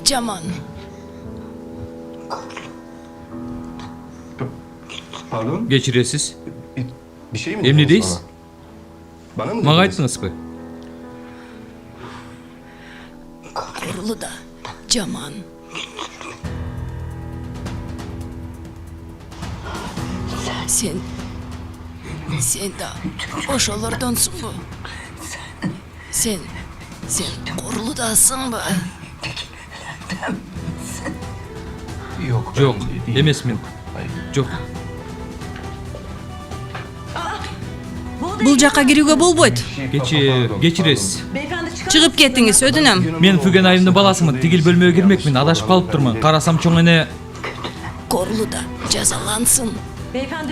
жаман. Pardon? Geçiresiz. Bir şey mi Emni dediniz deyiz? bana? Bana mı Mağa dediniz? ayttınız mı? Корулу да жаман. Sen de oşolordonsun bu. Sen koruludasın bu. Yok. Yok, değilim. emesmin. Yok. Бул жакка кирүүгө болбойт. Geçiresiz. Чыгып кетиңиз, өтүнөм. Men Fügen ayımның balasымын, тигил бөлмөгө кирмекмин, адашып калып турмун. Карасам чоң эне Korulu da жазалансın.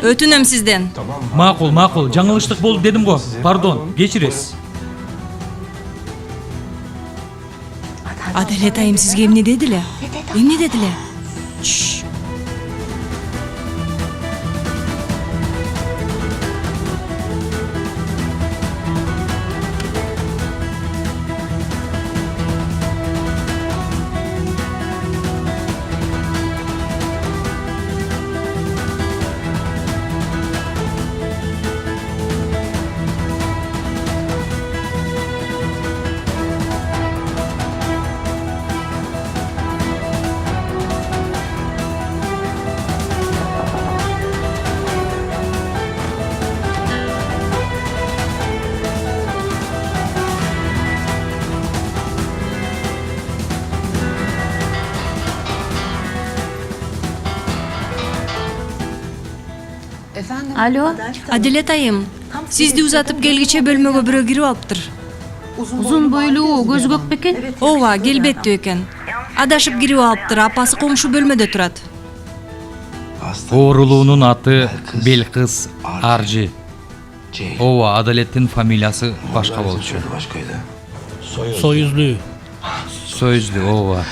Өтүнөм сизден. макул, жаңылыштык болду дедим го. Пардон, geçiresiz. Адалет айым сизге эмне дедиле? Эмне дедиле? Alo, Адалет айым, сизди узатып келгиче бөлмөгө бирөө кирип алыптыр. uzun boylu, gözü gök beken. Ооба, келбеттүү экен. Адашып кирип алыптыр, апасы коңшу бөлмөдө турат. Оорулуунун аты Белкыз Аржи. Ооба, Адалеттин фамилиясы башка болчу. Soyuzlu. Сөздү, ооба.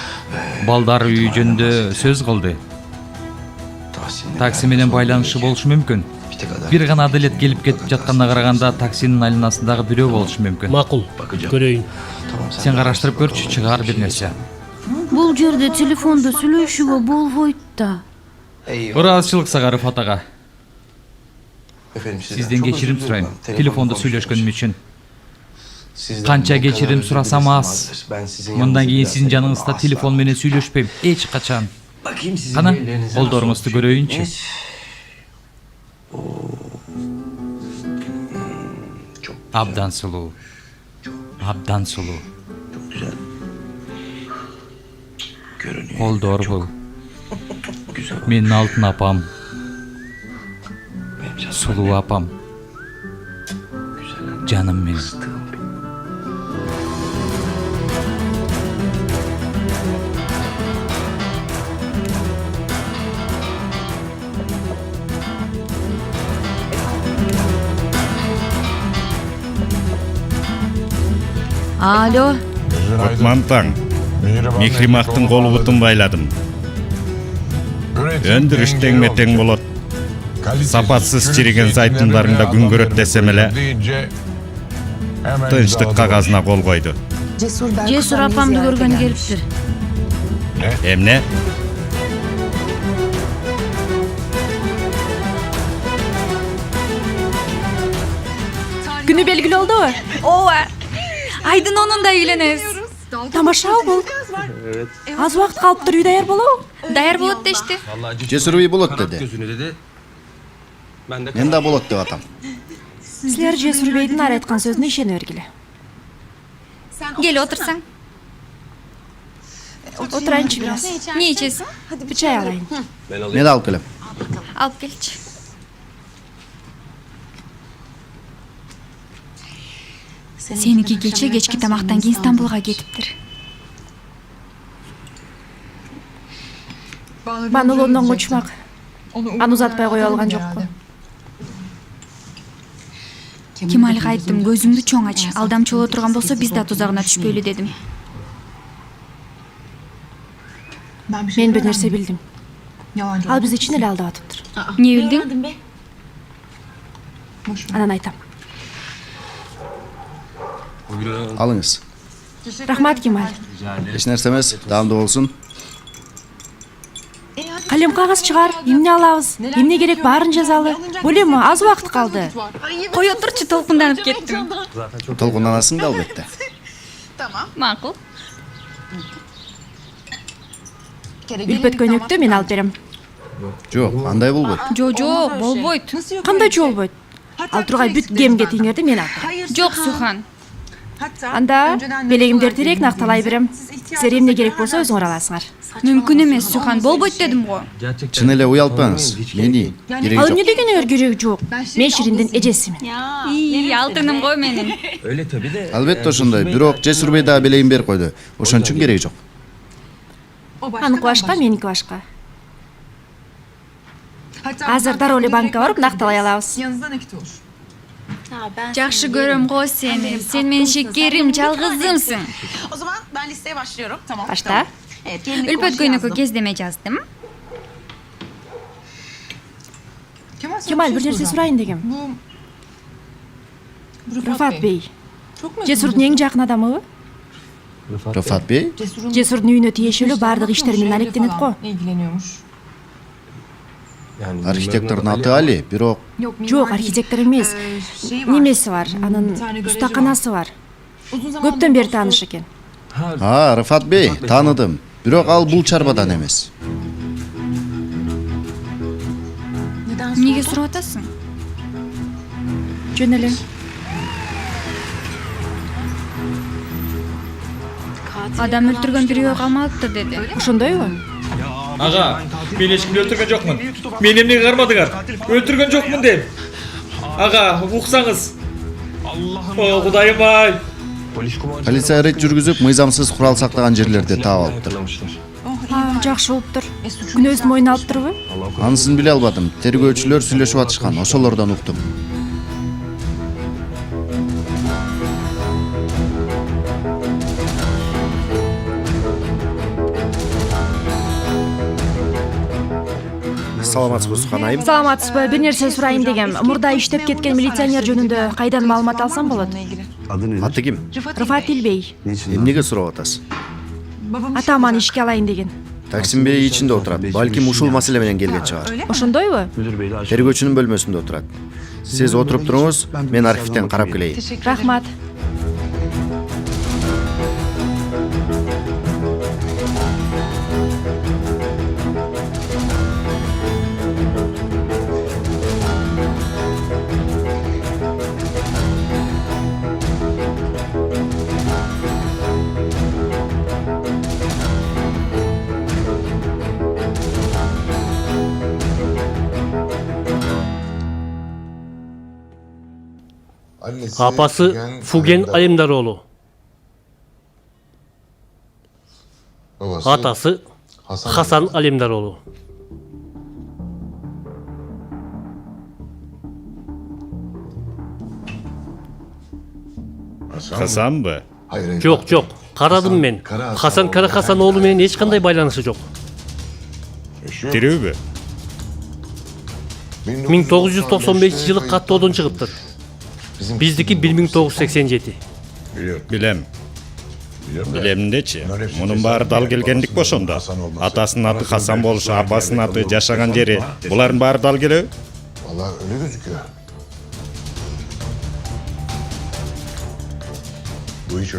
Балдары үй жөнүндө сөз кылды. Такси менен байланышы болушу мүмкүн. Бир гана Адалет келип кетип жатканына караганда таксинин айланасындагы бирөө болушу мүмкүн. Makul. Göreyim. Сен караштырып көрчү, чыгар бир нерсе. Бул жерде телефонда сүйлөшүүгө болбойт да. Ыраазычылык Сагаров атага. Efendim, Сизден кечирим сурайм. Телефондо сүйлөшкөнүм үчүн. Канча кечирим сурасам аз. Мындан кийин сиздин жаныңызда телефон менен сүйлөшпөйм эч качан. Кана, колдоруңузду көрөйүнчү. Абдан сулуу. Абдан сулуу. Колдор бул. Менин алтын апам. Сулуу апам. Жаным менин. Alo, Отмантаң, Мехримактын колу бутун байладым. Өндүрүш теңме тең болот. Сапатсыз чириген сайтындарында күн көрөт десем эле тынчтык кагазына кол койду. Cesur apamды көргөн келиптир. Эмне? Günü belgili oldu mu? Ооба. Айдын онунда үйлөнөбүз. Тамаша бул. Az vaqt kalıptır, үй dayar болу. Даяр болот дешти. Cesur үй болот деди. Мен да болот деп атам. Sizler Cesur Bey'in ayткан сөзүнө ишене бергиле. Кел отурсаң. Oturayınçı biraz. Не ичесиң? Bir çay alayım. Мен да алып келем. Алып келчи. Сеники кечки тамактан кийин Стамбулга кетиптир. Bana London'dan uçmak. Аны uzatpay koya algan jokku. Кемалга айттым, көзүңдү чоң ач. Алдамчы боло турган болсо биз да тузагына түшпөйлү дедим. Men bir nerse bildim. Al biz için ele aldı atıptır. Не билдиң? Anan aytam. Alыңыз. Рахмат, Кемаль. Eç nerse emez, dağımda olsun. Kalem kağız çıkar, emne alabız. Emne gerek bарын жазалы. Бөлем, аз уақыт қалды. Кой отурчу, толкунданып кеттим. Толкунданасың da albatta. Макул. Үлпет көйнөктү мен алып берем. Жоқ, андай болбойт. Жо, болбойт. Кандай жол болбойт? Ал тургай бүт кемге теңерди мен алып. Жок, Сухан. Анда белегимди эртерээк накталай берем. Силер эмне керек болсо өзүңөр аласыңар. Мүмкүн эмес, Сухан. Болбойт дедим го. Чын эле уялтпаңыз. Мени кереги Ал жок. эмне дегениңер кереги жок. Мен Шириндин эжесимин. Алтыным го менин. Албетте ошондой. Бирок Жесур Бей дагы белегин берип койду. Ошон үчүн кереги жок. Аныкы башка, меники башка. Азыр дароо эле банкка барып накталай алабыз. Жакшы көрөм го сени. Сен менин шекерим, жалгызымсың. O zaman ben listeye başlıyorum. Tamam. Башта. Evet, gelinlik Үлпөт kumaşı көйнөккө yazdım. кездеме жаздым. Кемаль, бир нерсе сурайын дегем. Рыфат Бей. Жесурдун эң жакын адамыбы? Rıfat Bey, Жесурдун үйүнө тиешелүү баардык иштер менен алектенет го. ilgileniyormuş. архитектордун аты Али, бирок Жок, архитектор эмес. Немеси бар, анын устаканасы бар. Көптөн бери тааныш экен. Rıfat Bey, tanıdım. Бирок ал бул чарбадан эмес. Эмнеге сурап атасың? Жөн эле. Адам өлтүргөн бирөө камалыпты деди. Ошондойбу? Ага, мен ешкімді өлтірген жоқмын. Мен емнеге қармадыңар? Өлтірген жоқмын деп. Ага, ұқсаңыз. О, Құдайым-ай. Полиция рейд жүргүзүп, мыйзамсыз курал сактаган жерлерди таап алыптыр. Жакшы болуптур. Күнөөсүн мойнуна алыптырбы? Анысын биле албадым. Тергөөчүлөр сүйлөшүп атышкан, ошолордон уктум. Саламатсызбы, Сухан айым? Саламатсызбы, бир нерсе сурайын дегем. Мурда иштеп кеткен милиционер жөнүндө кайдан маалымат алсам болот? Аты ким? Рыфат Илбей. Эмнеге сурап атасыз? Атаман ишке алайын деген. Таксим Бей ичинде отурат. Балким ушул маселе менен келген чыгар. Ошондойбу? Тергөөчүнүн бөлмөсүндө отурат. Сиз отуруп туруңуз, мен архивден карап келейин. Рахмат. Apası Fugen Alemdaroğlu. Atası Hasan Alemdaroğlu. Hasan mı? Yok yok. Karadım ben. Hasan Kara Hasanoğlu menен hiç kanday baylanışı yok. Tiriyor mu? 1995 yılı Kattodon çıkıptır. Bizdeki 1987. Bilem. Bilem neçi? Bunun bari dal gelgendik boşonda. Atasının adı Hasan boluşu, apasının adı yaşagan jeri. Buların bari dal geliyor. Vallahi öyle gözüküyor.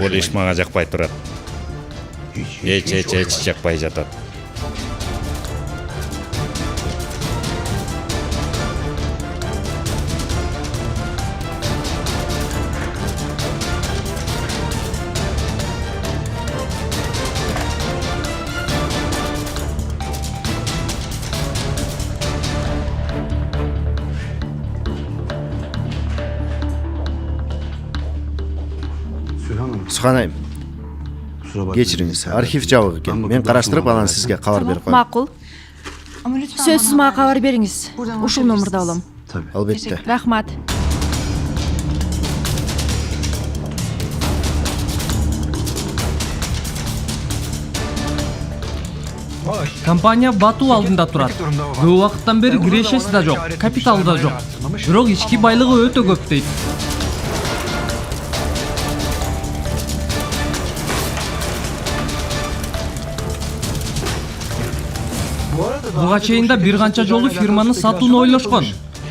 Ол еш мага жакпай турат. Эч жакпай жатат. Сухан айым, кечириңиз. Архив жабык экен. Мен караштырып анан сизге кабар берип коем. Макул. Сөзсүз мага кабар бериңиз. Ушул номерде болом. Албетте. Рахмат. Компания батуу алдында турат. Көп убакыттан бери кирешеси да жок, капиталы да жок. Бирок ички байлыгы өтө көп дейт. Буга чейин да бир канча жолу фирманы сатууну ойлошкон.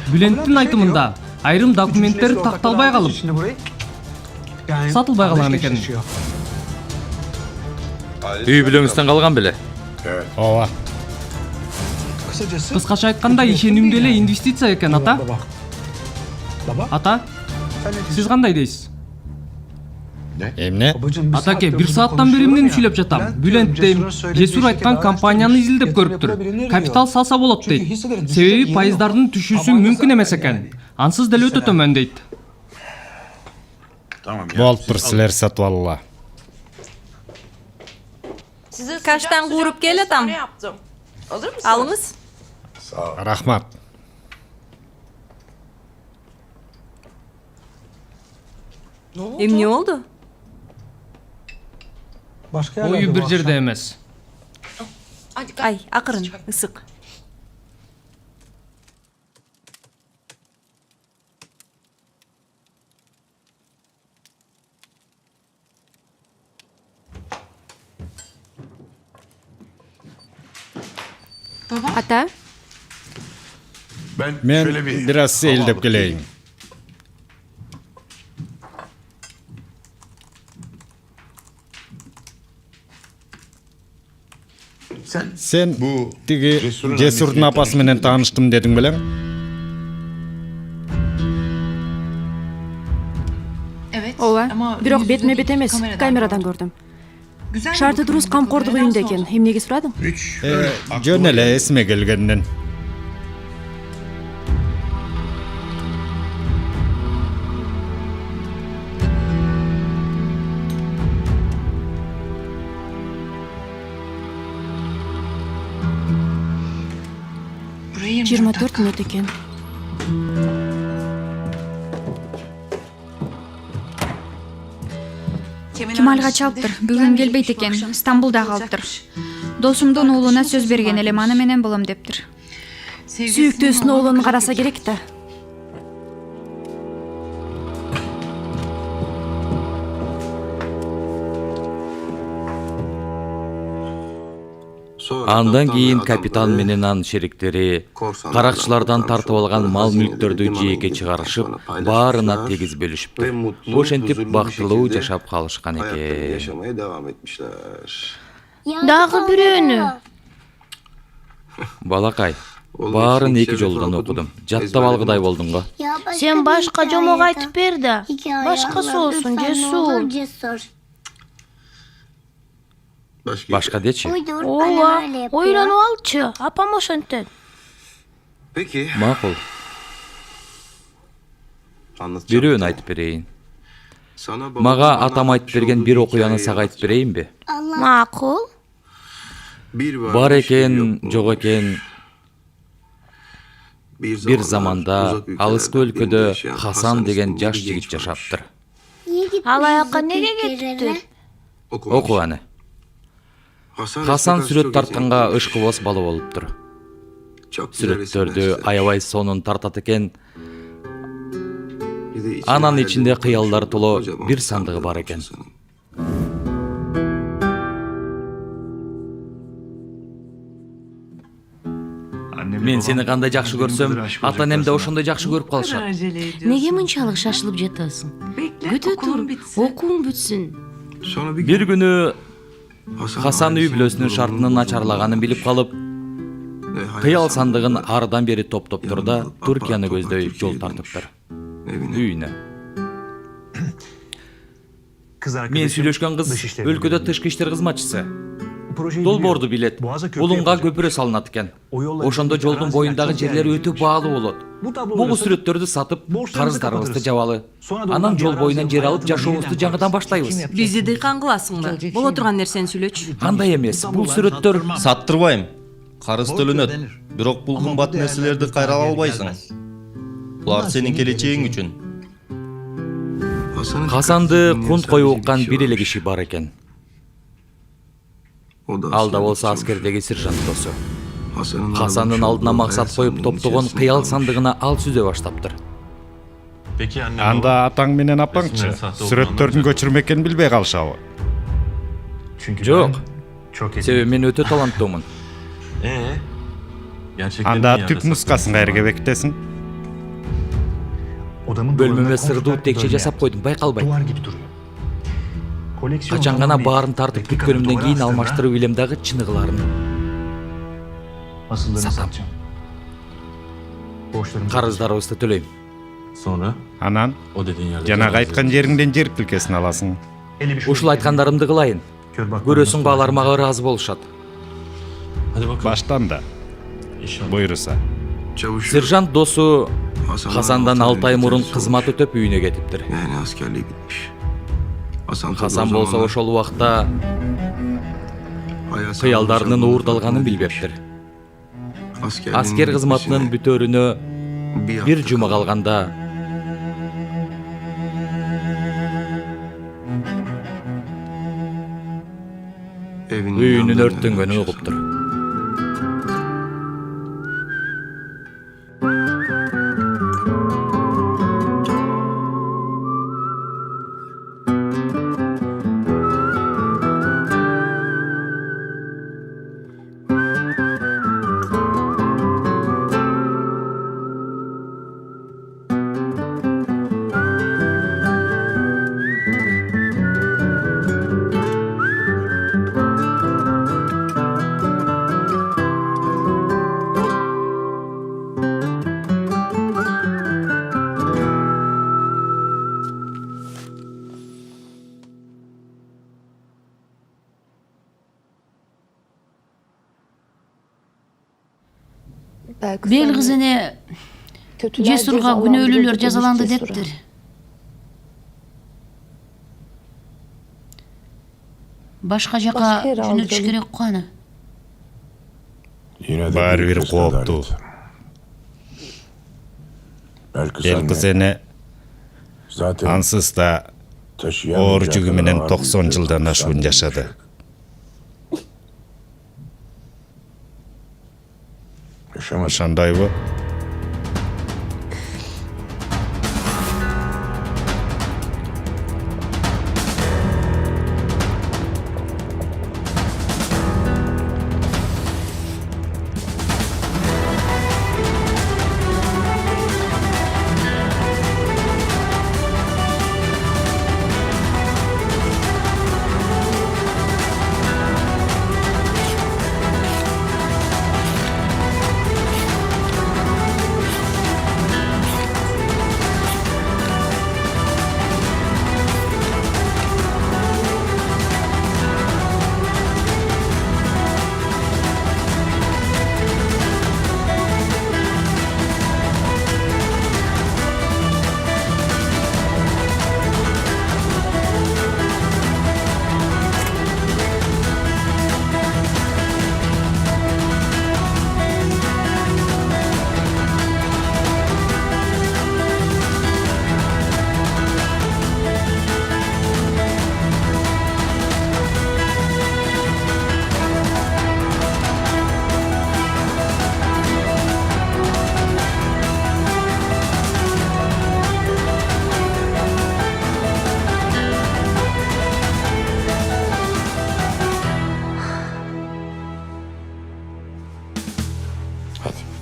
Бülent'in айтымында айрым документтер такталбай калып, сатылбай калган экен. Үй бүлөңүздөн калган беле? Ооба. Кыскача айтканда ишенимдүү эле инвестиция экен, ата. Ата, сиз кандай дейсиз? Эмне? Атаке, бир сааттан бери эмнени сүйлөп жатам? Bülent дейм, Жесур айткан компанияны изилдеп көрүптүр. Капитал салса болот дейт. Себеби пайыздардын түшүүсү мүмкүн эмес экен. Ансыз деле өтө төмөн дейт. Болуптур, силер сатып алла. Каштан кууруп келатам. Алыңыз. Рахмат. Эмне болду? Ою бир жерде эмес. Ай, акырын, ысык. Ата, Мен biraz сейилдеп келейин. Sen tigi Cesur'un apası менен таныштым дедиң белең? ооба. Бирок бетме бет эмес, камерадан көрдүм. Шарты дурус камкордук үйүндө экен. Эмнеге сурадың? Жөн эле эсиме келгенден. Жыйырма 4 мүнөт экен. Кемалга чалыптыр. Бүгүн келбейт экен. Стамбулда калыптыр. Досумдун уулуна сөз берген элем, аны менен болом дептир. Сүйүктүүсүнүн оолун караса керек да. Андан кийин капитан менен анын шериктери каракчылардан тартып алган мал мүлктөрдү жээкке чыгарышып, баарына тегиз бөлүшүптүр. Ошентип бактылуу жашап калышкан экен. Дагы бирөөнү. Балакай, баарын 2 жолдон окудум. Жаттап алгыдай болдуң го. Сен башка жомок айтып бер да. Башкасы болсун, Жесур. Башка дечи. Ооба, ойлонуп алчы. Апам ошентет. Макул. Бирөөнү айтып берейин. Мага атам айтып берген бир окуяны сага айтып берейинби? Макул. Бар экен, жок экен. Бир заманда алыскы өлкөдө Хасан деген жаш жигит жашаптыр. Ал аяка неге кетиптир? Оку аны. Хасан сүрөт тартканга ышкыбос бала болуптур. Сүрөттөрдү аябай сонун тартат экен. Анан ичинде кыялдар толо бир сандыгы бар экен. Мен сени кандай жакшы көрсөм, ата энем да ошондой жакшы көрүп калышат. Неге мынчалык шашылып жатасың? Күтө тур, окууң бүтсүн. Бир күнү Хасан үй бүлөсүнүн шартынын начарлаганын билип калып, кыял сандыгын арыдан бери топтоптур да Туркияны көздөй жол тартыптыр. Үйүнө. Мен сүйлөшкөн кыз өлкөдө тышкы иштер кызматчысы. Долбоорду билет. Булунга көпүрө салынат экен. Ошондо жолдун боюндагы жерлер өтө баалуу болот. Бул сүрөттөрдү сатып, карыздарыбызды жабалы. Анан жол боюнан жер алып жашообузду жаңыдан баштайбыз. Бизди дыйкан кыласың да. Боло турган нерсени сүйлөчү. Андай эмес. Бул сүрөттөр Саттырбайм. Карыз төлөнөт. Бирок бул кымбат нерселерди кайрала албайсың. Булар сенин келечегиң үчүн. Хасанды кунт коюп уккан бир эле киши бар экен. Ал да болсо аскердеги сержант досу. Хасандын алдына максат коюп топтогон кыял сандыгына ал сүзө баштаптыр. Анда атаң менен апаңчы сүрөттөрдүн көчүрмө экенин билбей калышабы? Жок. Себеби мен өтө таланттуумун. Анда түп нускасын кайерге бекитесиң? Бөлмөмө сырдуу текче жасап койдум, байкалбайт. Качан гана баарын тартып бүткөнүмдөн кийин алмаштырып илем дагы чыныгыларын. Сатам. Карыздарыбызды төлөйм. Анан жанагы айткан жериңден жер тилкесин аласың. Ушул айткандарымды кылайын. Көрөсүң баалар мага ыраазы болушат. Баштан да. Буйруса. Сержант досу Хасандан 6 ай мурун кызмат өтөп үйүнө кетиптир. Хасан болсо ошол убакта кыялдарынын уурдалганын билбептир. Аскер кызматынын бүтөрүнө бир жума калганда үйүнүн өрттөнгөнүн угуптур. Бел кызыне Жесурга күнөөлүүлөр жазаланды дептир. Башка жака жөнөтүш керек каны. Баары бир кооптуу. Бел кызыне ансыз да оор жүгү менен 90 жылдан ашуун жашады. Ошондойбу?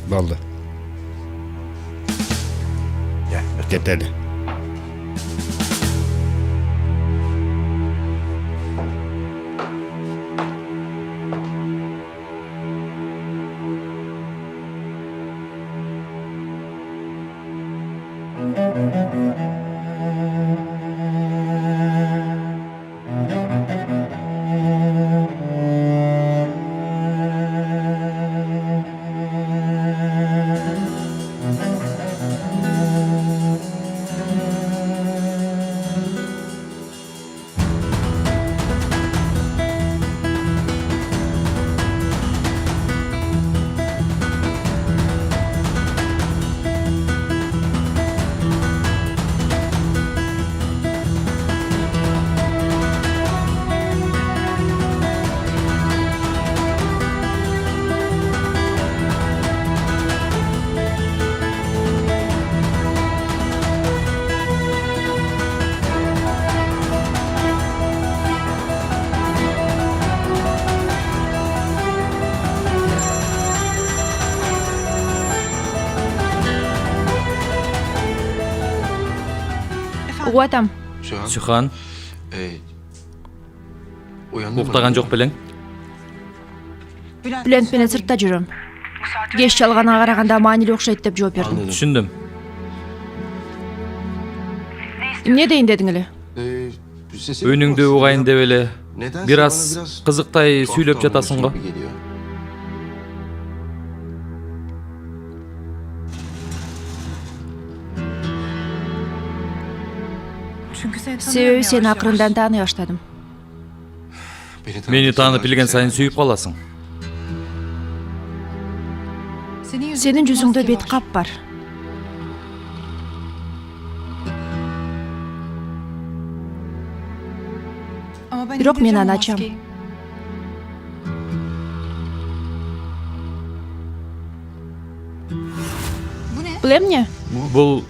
Boldu. Keteli. угуп атам. Sühan, uktagан жок белең? Bülent менен сыртта жүрөм. Кеш чалганга караганда маанилүү окшойт деп жооп бердим. Түшүндүм. Эмне дейин дедиң эле? Үнүңдү угайын деп эле бир аз кызыктай сүйлөп жатасың го. Себеби сени акырындан тааный баштадым. Мени таанып билген сайын сүйүп каласың. Сенин жүзүңдө бет кап бар. Бирок мен аны ачам. Бул эмне? Бул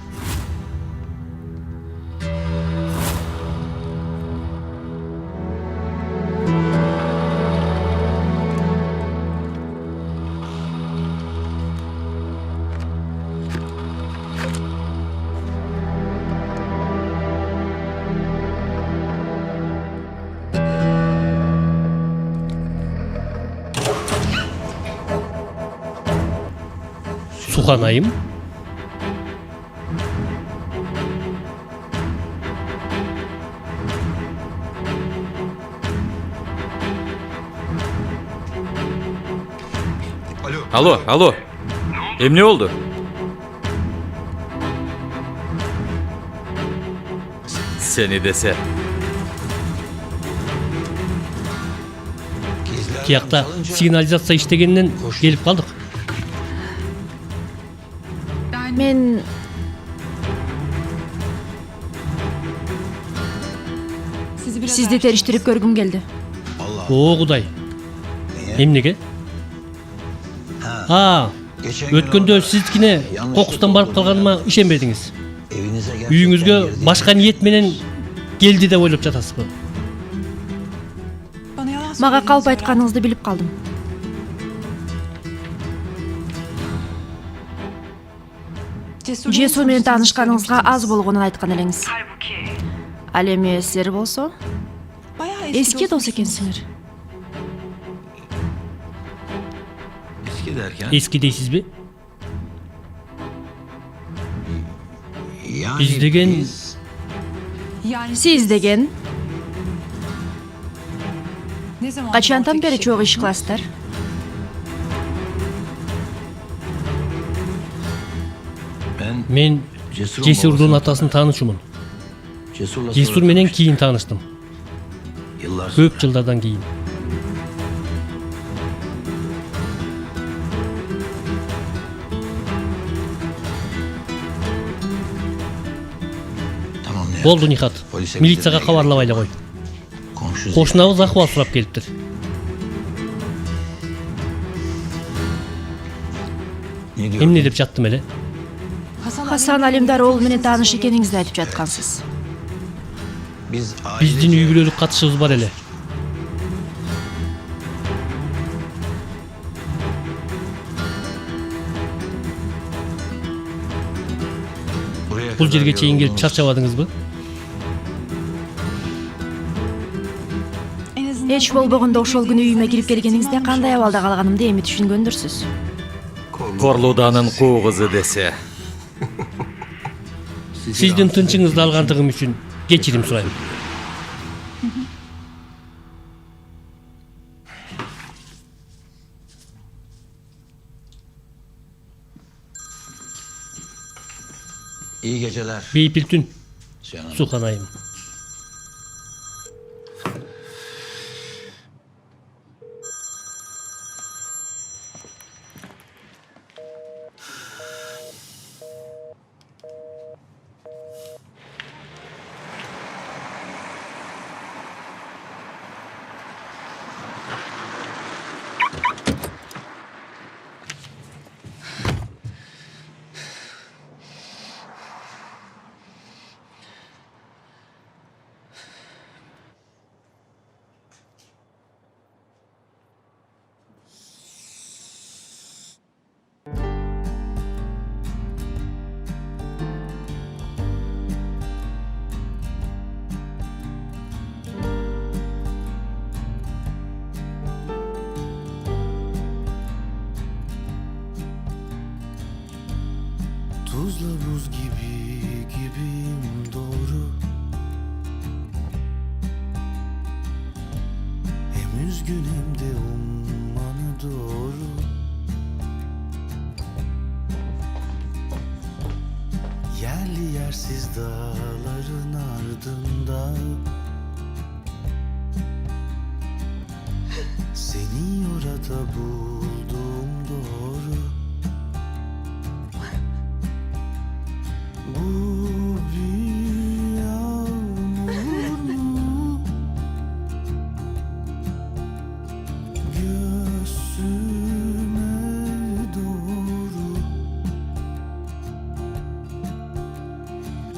Сухан айым. Алло. Эмне болду? Сени десе. Киякта сигнализация иштегенинен келип калдык. Мен сизди териштирип көргүм келди. О Кудай. Эмнеге? Өткөндө сиздикине кокустан барып калганыма ишенбедиңиз. Үйүңүзгө башка ниет менен келди деп ойлоп жатасызбы? Мага калп айтканыңызды билип калдым. Жесу менен таанышканыңызга аз болгонун айткан элеңиз. Ал эми силер болсо эски дос экенсиңер. Eski deysizби? Biz деген Сиз деген качантан бери чогуу иш кыласыздар? Мен Жесурдун атасын таанышымын. Жесур менен кийин тааныштым. Көп жылдардан кийин. Болду Нихат. Милицияга кабарлабай эле кой. Кошунабыз акыбал сурап келиптир. Эмне деп жаттым эле? Хасан Алимдар оğlu менен тааныш экениңизди айтып жаткансыз. Биздин үй бүлөлүк катышыбыз бар эле. Бул жерге чейин келип чарчабадыңызбы? Эч болбогондо ошол күнү үйүмө кирип келгениңизде кандай абалда калганымды эми түшүнгөндүрсүз. Корлуданын куу кызы десе. Сиздин тынчыңызды алгандыгым үчүн кечирим сурайм. İyi geceler. Beypil tün. Suhan ayım. Üzgünüm de ummanı doğru. Yerli yersiz dağların ardında seni orada buldum doğru. Bu bir yağmur mu? Göğsüme doğru.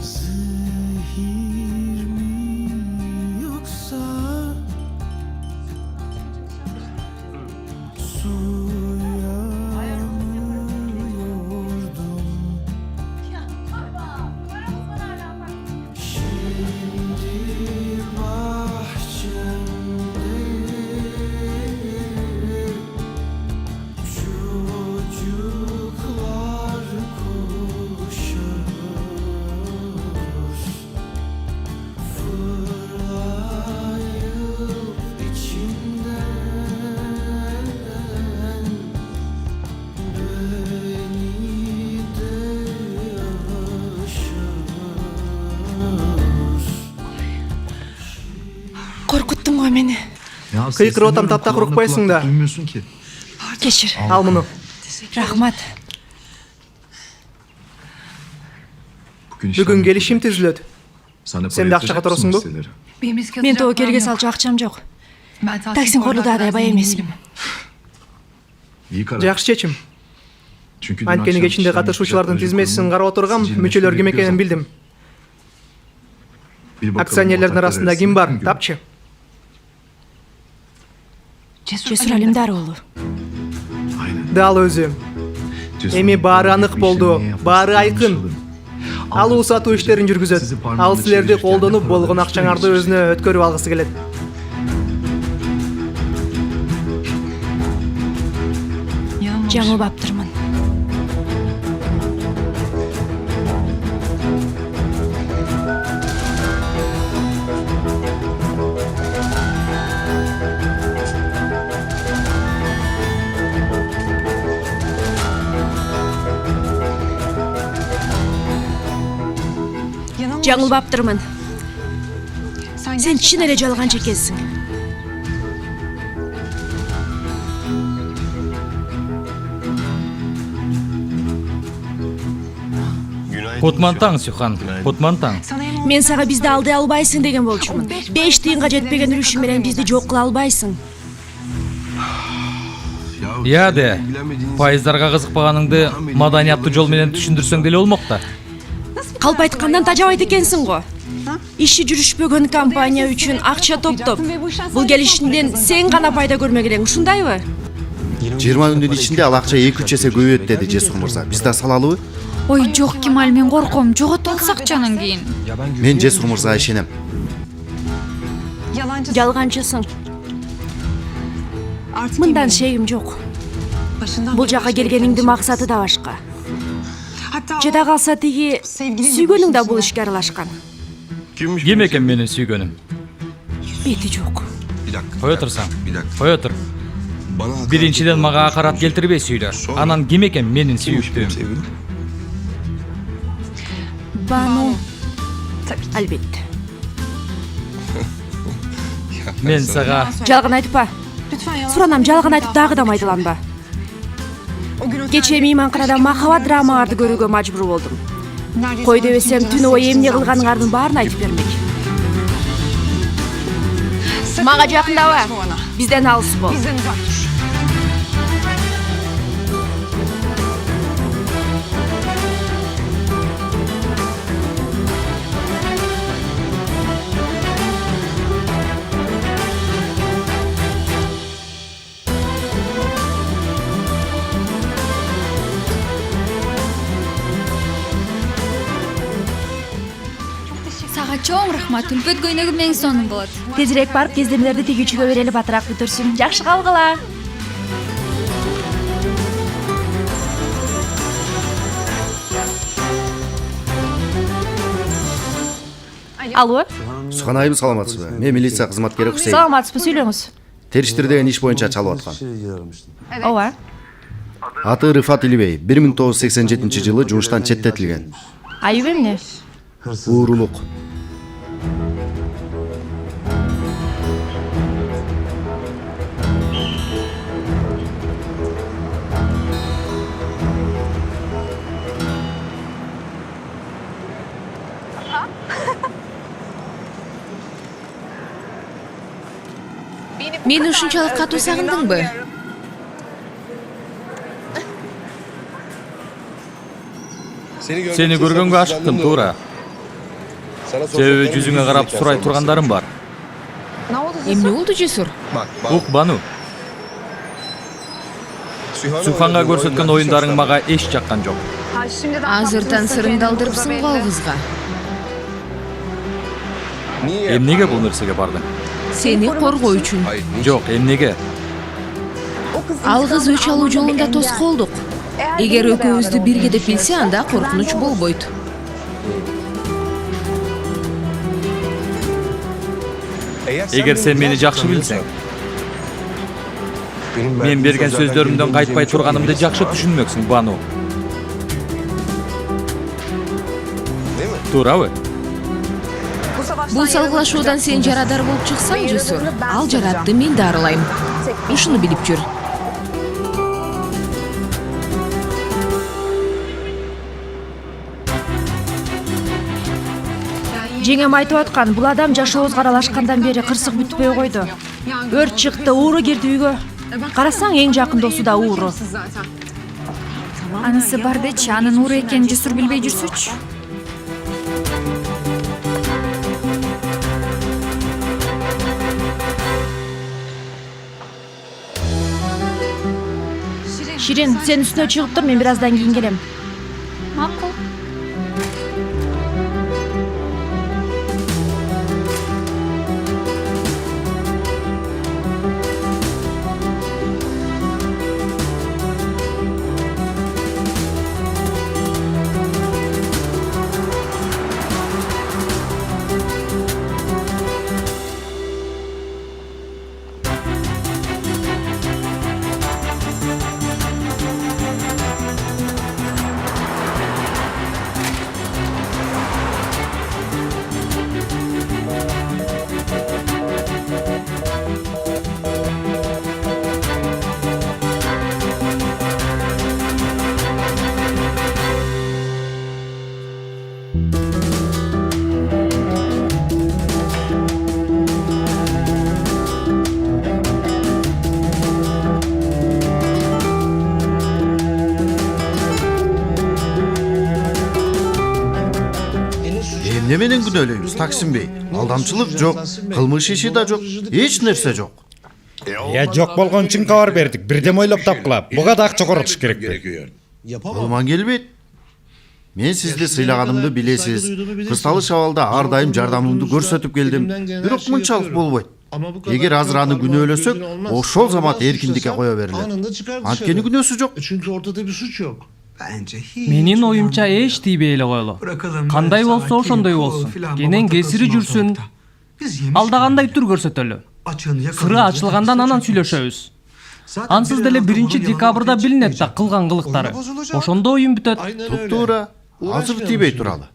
Zehir mi yoksa suya mı yordum? Şimdi bahçemde çocuklar koşar, fırlayıp içimden beni de Korkuttun ғой meni. Kıyıkır otam tapta korkpayсың da. Duymuyorsun ki. Kechir. Al bunu. Rahmat. Бүгін келишим түзүлөт. Sen de akça қатырасың bu? Мен тоо келге салчу акчам жок. Таксин Корлуда аябай эмесмин. Жакшы чечим. Анткени кечинде катышуучулардын тизмесин карап отургам, мүчөлөр ким экенин билдим. Акционерлердин арасында ким бар? Тапчы. Cesur Alimdaroğlu. Дал өзү. Эми баары анык болду, баары айкын. Алуу сатуу иштерин жүргүзөт. Ал силерди колдонуп болгон акчаңарды өзүнө өткөрүп алгысы келет. Жаңылбаптырмын. Жаңылбаптырмын. Sen чын эле жалганчы экенсиң. Кутмантаң, Сюхан, кутмантаң. Мен сага бизди алдай албайсың деген болчумун. 5 тыйынга жетпеген үрүшү менен бизди жок кыла албайсың. Я де, пайыздарга кызыкпаганыңды маданияттуу жол менен түшүндүрсөң деле болмок да. Калп айткандан тажабайт экенсиң го. Иши жүрүшпөгөн компания үчүн акча топтоп, бул келишиңден сен гана пайда көрмөк элең, ушундайбы? 20 күндүн ичинде ал акча 2-3 эсе көбөйөт деди Жесур мырза. Биз да салалыбы? Ой, жок Кемал, мен корком. Жоготуп алсак акчанан кийин. Мен Жесур мырзага ишенем. Жалганчысың. Мындан шегим жок. Бул жака келгениңдин максаты да башка. Жада калса тиги сүйгөнүң да бул ишке аралашкан. Ким экен менин сүйгөнүм? Бети жок. Кой отурсаң, кой отур. Биринчиден мага акарат келтирбей сүйлө. Анан ким экен менин сүйүктүүм? Бану. Албетте. Мен сага Жалган айтпа. Суранам, жалган айтып дагы да майдаланба. Кечээ мейманканада махабат драмаларды көрүүгө мажбур болдум. Кой дебесем түнү бою эмне кылганыңардын баарын айтып бермек. Мага жакындаба. Бизден алыс бол. Чоң рахмат, үлпөт көйнөгүм эң сонун болот. Тезирээк барып кездемелерди тигүүчүгө берели, батыраак бүтүрсүн. Жакшы калгыла. Алло. Суханайым, саламатсызбы? Мен милиция кызматкери Хусейн. Саламатсызбы, сүйлөңүз. Териштир деген иш боюнча чалып аткан. Ооба. Аты Рыфат Илибей, 1987 жумуштан четтетилген. Айып эмне? Уурулук. Мени ушунчалык катуу сагындыңбы? Сени көргөнгө ашыктым, туура. Себеби жүзүңө карап сурай тургандарым бар. Эмне болду, Жесур? Ук, Бану. Суфанга көрсөткөн оюндарың мага эч жаккан жок. Азырдан сырыңды алдырыпсың го ал кызга. Эмнеге бул нерсеге бардың? Сени коргоо үчүн. Жок, эмнеге? Ал кыз өч алуу жолунда тоскоолдук. Эгер экөөбүздү бирге деп билсе, анда коркунуч болбойт. Эгер сен мени жакшы билсең, мен берген сөздөрүмдөн кайтпай турганымды жакшы түшүнмөксүң, Бану. Туурабы? Бул салгылашуудан сен жарадар болуп чыксаң, Жесур, ал жаратты, мен дарылайм. Ушуну билип жүр. Жеңем айтып аткан, бул адам жашообузга аралашкандан бери кырсык бүтпөй койду. Өрт чыкты, ууру кирди үйгө. Карасаң, эң жакын досу да ууру. Анысы бардычы, анын ууру экенин Жесур билбей жүрсүчү. Ширин, сен үстүнө чыгып тур, мен бир аздан кийин келем. Макул. Эмне менен күнөөлөйбүз, Таксим Бей? Алдамчылык жок, кылмыш иши да жок, эч нерсе жок. Жок болгон үчүн кабар бердик. Бирдеме ойлоп тапкыла. Буга да акча коротуш керекпи? Колуман келбейт. Мен сизди сыйлаганымды билесиз. Кысталы шабалда ар дайым жардамымды көрсөтүп келдим. Бирок мынчалык болбойт. Эгер азыр аны күнөөлөсөк, ошол замат эркиндикке кое берилет. Анткени күнөөсү жок. Çünkü ortada bir suç yok. Менин оюмча эч тийбей эле коелу. Кандай болсо ошондой болсун. Кенен кесири жүрсүн. Алдагандай тур көрсөтөлү. Сыры ачылгандан анан сүйлөшөбүз. Ансыз деле 1-декабрда билинет да кылган кылыктары. Ошондо оюм бүтөт. Туптуура. Азыр тийбей туралы.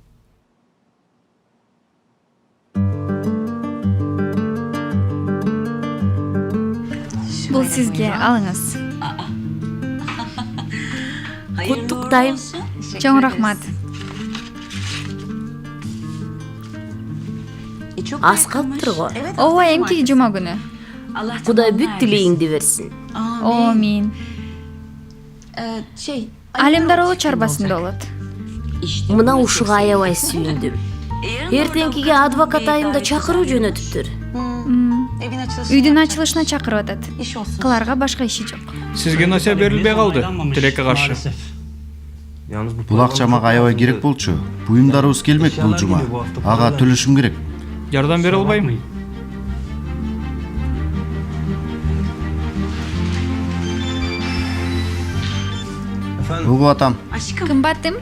Бул сизге, алыңыз. Куттуктайм. Чоң рахмат. Аз калыптыр го. Ооба, эмки жума күнү. Кудай бүт тилегиңди берсин. Амин. Алемдар чарбасында болот. Мына ушуга аябай сүйүндүм. Эртеңкиге адвокат айымда чакыруу жөнөтүптүр. Үйдүн ачылышына чакырып атат. Кыларга башка иши жок. Сизге насия берилбей калды, тилекке каршы. Бул акча мага аябай керек болчу. Буюмдарыбыз келмек бул жума. Ага төлөшүм керек. Жардам бере албайм. Угуп атам. Кымбаттым?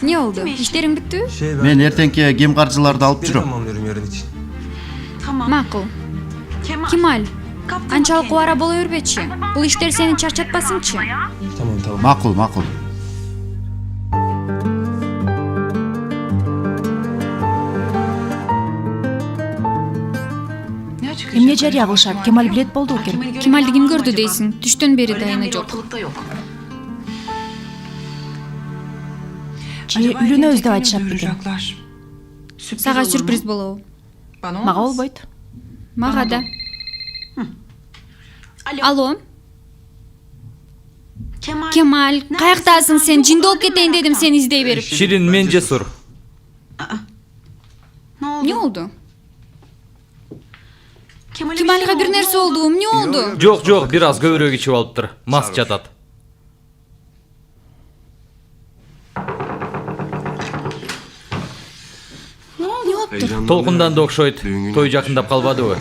Не болду? Иштериң бүттү? Мен эртеңки кем каржыларды алып жүрөм. Макул. Кемаль, Анчалык убара боло бербечи. Бул иштер сени чарчатпасынчы. Tamam. Макул, макул. Эмне жарыя кылышат? Кемаль билет болду экен. Кемалди ким көрдү дейсиң? Түштөн бери дайыны жок. Же үйлөнөбүз деп айтышат бекен. Сага сюрприз болобу? Мага болбойт. Мага да. Алло. Кемаль, каяктасың сен? Жиндолуп кетейин дедим сени издей берип. Ширин, мен Жесур. Эмне болду? Кемальга бир нерсе болду. Эмне болду? Жок, бир аз көбүрөөк ичип алыптыр. Мас жатат. Эмне болуптур? Толкунданды окшойт. Той жакындап калбадыбы?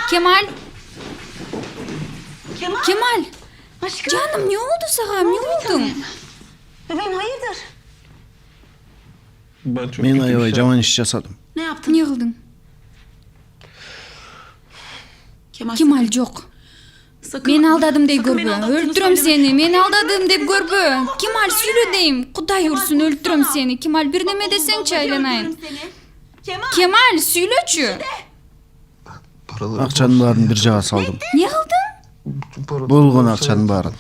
Кемаль. Кемаль. Жаным, эмне болду сага? Эмне болду? Мен аябай жаман иш жасадым. Эмне кылдың? Кемаль жок. Мен алдадым деп көрбө. Өлтүрөм сени. Мен алдадым деп көрбө. Кемаль сүйлө дейм. Кудай урсун, өлтүрөм сени. Кемаль бир неме десеңчи, айланайын. Кемаль сүйлөчү. Акчанын баарын бир жага салдым. Эмне кылдың? Болгон акчанын баарын.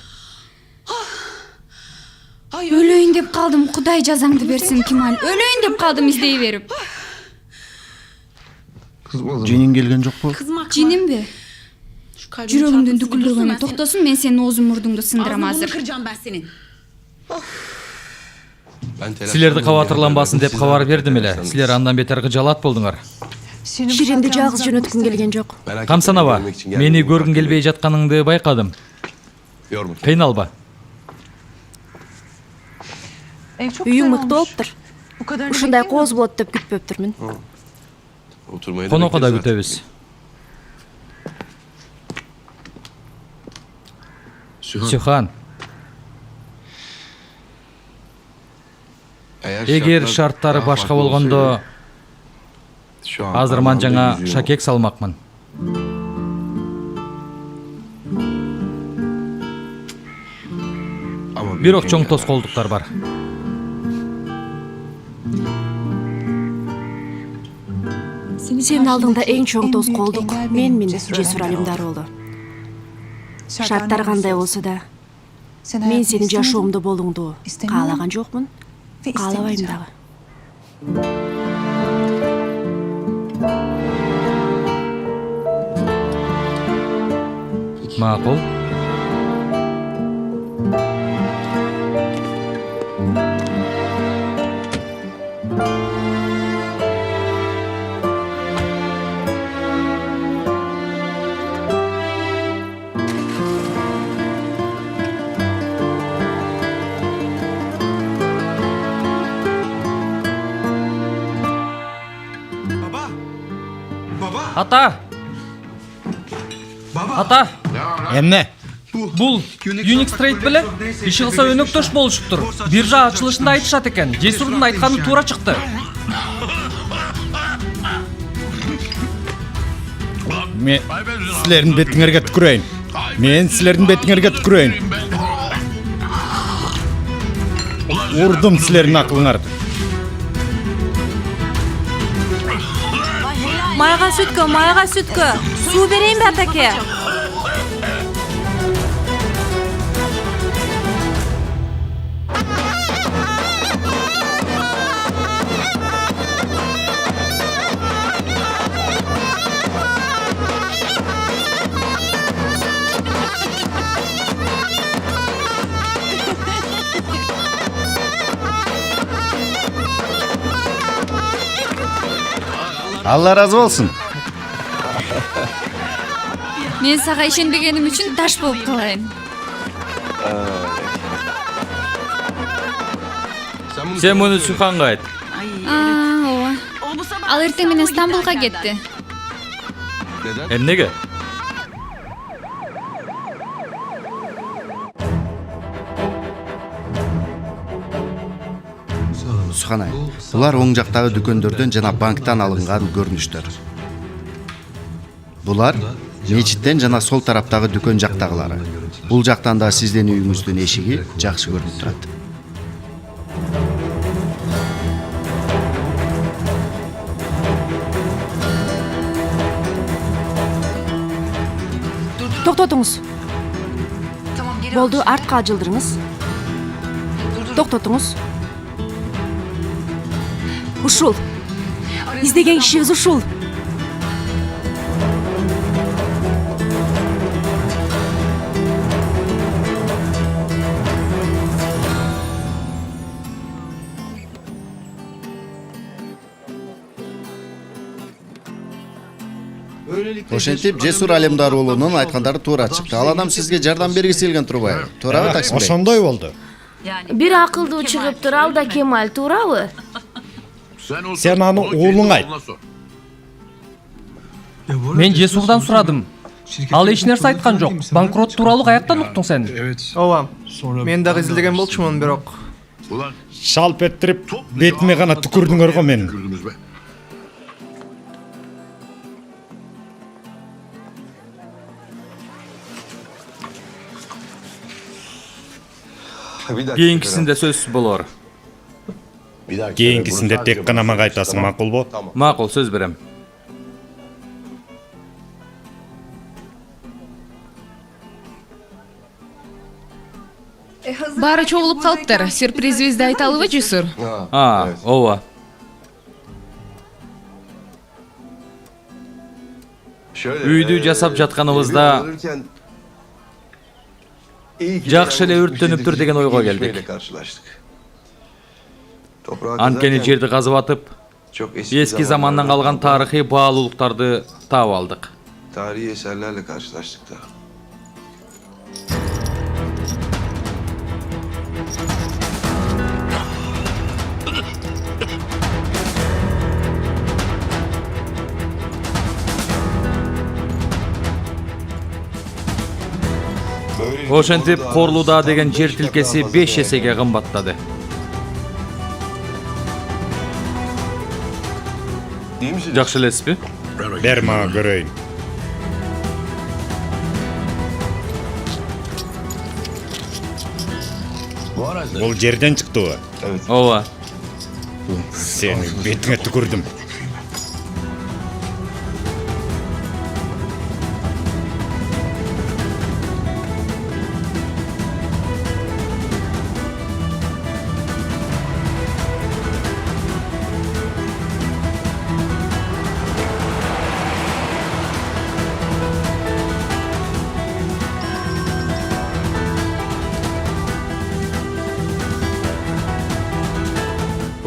Өлөйүн деп калдым. Кудай жазаңды берсин, Кемаль. Өлөйүн деп калдым издей берип. Жинин келген жокпу? Жинimби? Жүрөгүмдүн дүкүлдөгөнү токтосун, мен сенин оозун мурдуңду сындырам азыр. Силерди кабатырланбасын деп кабар бердим эле. Силер андан бетер кыжалат болдуңар. Ширинди жалгыз жөнөткүм келген жок. Камсанаба, мени көргүң келбей жатканыңды байкадым. Кыйналба. Үйүң мыкты болуптур. Ушундай кооз болот деп күтпөптүрмүн. Конокко да күтөбүз. Сюхан. Эгер шарттары башка болгондо, азыр манжаңа шакек салмакмын. Бирок чоң тоскоолдуктар бар. Сенин алдыңда эң чоң тоскоолдук менмин, Жесур Алимдароğlu. Шарттар кандай болсо да, мен сенин жашоомдо болуңду каалаган жокмун, каалабайм дагы. Макул. Ата! Ата! Эмне? Бул Unix Trade беле иши кылса өнөктөш болушуптур. Биржа ачылышында айтышат экен. Жесурдун айтканы туура чыкты. Мен силердин бетиңерге түкүрөйүн. Мен силердин бетиңерге түкүрөйүн. Урдум силердин акылыңарды. Майга сүткө. Суу берейинби, атаке? Алла разы болсун. Мен сага ишенбегеним үчүн таш болуп калайын. Сен муну Сюханга айт. Ооба. Ал эртең менен Стамбулга кетти. Эмнеге? Суханай, булар оң жактагы дүкөндөрдөн жана банктан алынган көрүнүштөр. Булар мечиттен жана сол тараптагы дүкөн жактагылары. Бул жактан да сиздин үйүңүздүн эшиги жакшы көрүнүп турат. Токтотуңуз. Болду, артка жылдырыңыз. Токтотуңуз. Ушул. Издеген кишибиз ушул. Ошентип Жесур Алемдар уулунун айткандары туура чыкты. Ал адам сизге жардам бергиси келген турбайбы? Туурабы, таксибей? Ошондой болду. Бир акылдуу чыгыптыр, ал да Кемаль, туурабы? Сен аны уулуңа айт. Мен Жесурдан сурадым. Ал эч нерсе айткан жок. Банкрот тууралуу каяктан уктуң сен? Ооба. Мен дагы изилдеген болчумун, бирок Шалп ettiriп, бетиме гана түкүрдүңөр го менин. Кийинкисинде сөз болор. Кийинкисинде тек гана мага айтасың, макулбу? Макул, сөз берем. Баары чогулуп калыптыр. Сюрпризибизди айталыбы, Жесур? Ооба. Үйдү жасап жатканыбызда жакшы эле өрттөнүптүр деген ойго келдик. Анткени жерди казып атып, эски замандан калган тарыхый баалуулуктарды таап алдык. Tarihi eserlerle karşılaştık da. Ошентип Корлуда деген жер тилкеси 5 эсеге кымбаттады. Жакшы элесизби? Бер мага көрөйүн. Бул жерден чыктыбы? Ооба. Сени бетиңе түкүрдүм.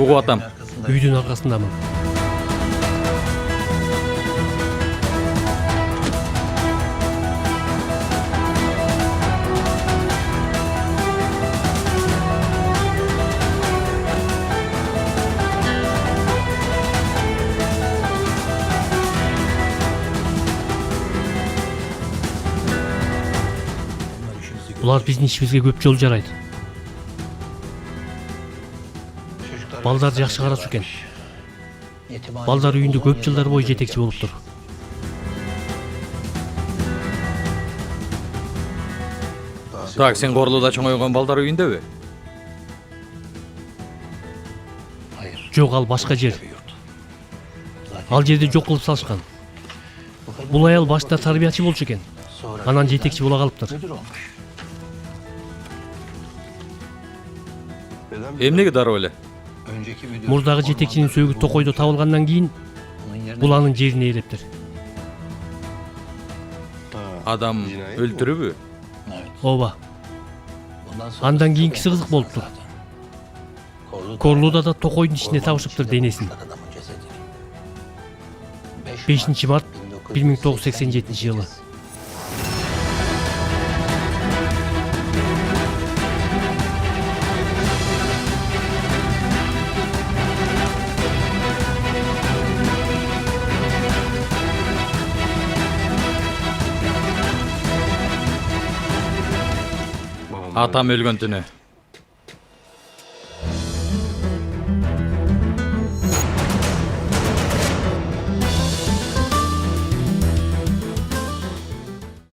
Угуп атам. Үйдүн аркасындамын. Булар биздин ишибизге көп жол жарайт. Балдар жакшы карачу экен. Балдар үйүндө көп жылдар бою жетекчи болуптур. Так, сен Корлуда чоңойгон балдар үйүндөбү? Жок, ал башка жер. Ал жерди жок кылып салышкан. Бул аял башта тарбиячы болчу экен. Анан жетекчи боло калыптыр. Эмнеге дароо эле? Мурдагы жетекчинин сөөгү токойдо табылгандан кийин бул анын жерине ээлептир. Адам өлтүрүбү? Ооба. Андан кийинкиси кызык болуптур. Корлуда да токойдун ичинде табышыптыр денесин. 5-март 1987-жылы. Атам өлгөн түнү.